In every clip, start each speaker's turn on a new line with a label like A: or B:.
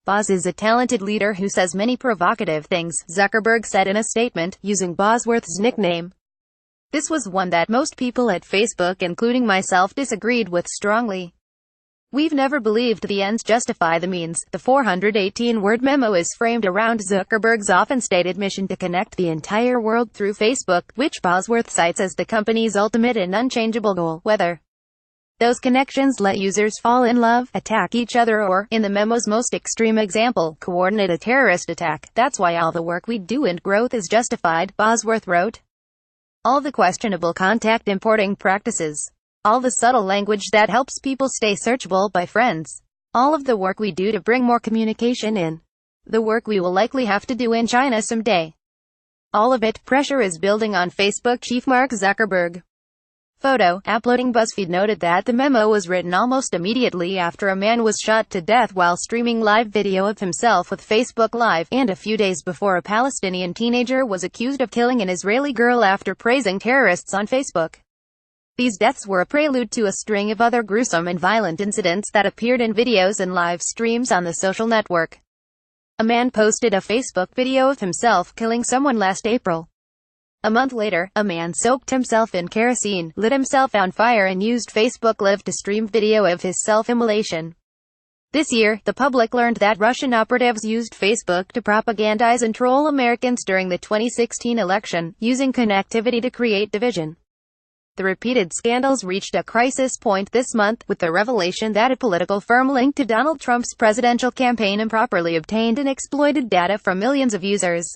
A: Boz is a talented leader who says many provocative things, Zuckerberg said in a statement, using Bosworth's nickname. This was one that most people at Facebook, including myself, disagreed with strongly. We've never believed the ends justify the means. The 418-word memo is framed around Zuckerberg's often stated mission to connect the entire world through Facebook, which Bosworth cites as the company's ultimate and unchangeable goal, whether those connections let users fall in love, attack each other, or, in the memo's most extreme example, coordinate a terrorist attack. That's why all the work we do and growth is justified, Bosworth wrote. All the questionable contact importing practices. All the subtle language that helps people stay searchable by friends. All of the work we do to bring more communication in. The work we will likely have to do in China someday. All of it, pressure is building on Facebook chief Mark Zuckerberg. Photo, uploading. BuzzFeed noted that the memo was written almost immediately after a man was shot to death while streaming live video of himself with Facebook Live, and a few days before a Palestinian teenager was accused of killing an Israeli girl after praising terrorists on Facebook. These deaths were a prelude to a string of other gruesome and violent incidents that appeared in videos and live streams on the social network. A man posted a Facebook video of himself killing someone last April. A month later, a man soaked himself in kerosene, lit himself on fire, and used Facebook Live to stream video of his self-immolation. This year, the public learned that Russian operatives used Facebook to propagandize and troll Americans during the 2016 election, using connectivity to create division. The repeated scandals reached a crisis point this month, with the revelation that a political firm linked to Donald Trump's presidential campaign improperly obtained and exploited data from millions of users.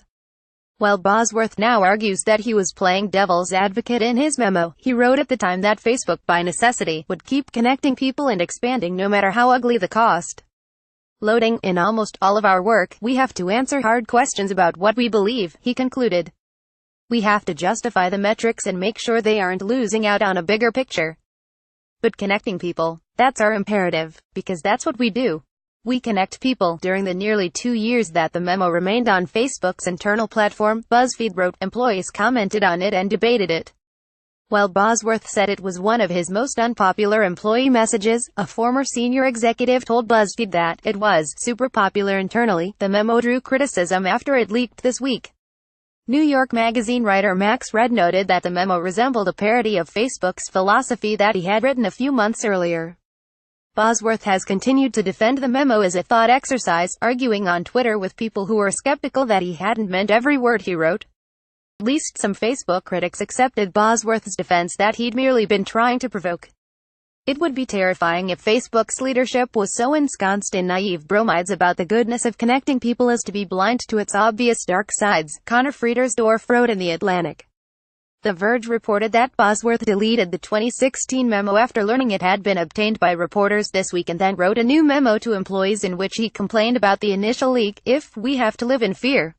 A: While Bosworth now argues that he was playing devil's advocate in his memo, he wrote at the time that Facebook, by necessity, would keep connecting people and expanding no matter how ugly the cost. Loading, in almost all of our work, we have to answer hard questions about what we believe, he concluded. We have to justify the metrics and make sure they aren't losing out on a bigger picture. But connecting people, that's our imperative, because that's what we do. We connect people. During the nearly 2 years that the memo remained on Facebook's internal platform, BuzzFeed wrote, employees commented on it and debated it. While Bosworth said it was one of his most unpopular employee messages, a former senior executive told BuzzFeed that it was super popular internally. The memo drew criticism after it leaked this week. New York Magazine writer Max Red noted that the memo resembled a parody of Facebook's philosophy that he had written a few months earlier. Bosworth has continued to defend the memo as a thought exercise, arguing on Twitter with people who were skeptical that he hadn't meant every word he wrote. At least some Facebook critics accepted Bosworth's defense that he'd merely been trying to provoke. It would be terrifying if Facebook's leadership was so ensconced in naive bromides about the goodness of connecting people as to be blind to its obvious dark sides, Connor Friedersdorf wrote in The Atlantic. The Verge reported that Bosworth deleted the 2016 memo after learning it had been obtained by reporters this week, and then wrote a new memo to employees in which he complained about the initial leak. If we have to live in fear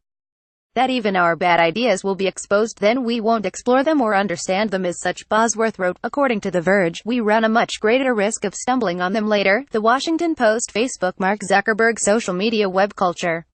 A: that even our bad ideas will be exposed, then we won't explore them or understand them as such, Bosworth wrote. According to The Verge, we run a much greater risk of stumbling on them later. The Washington Post. Facebook. Mark Zuckerberg. Social media web culture.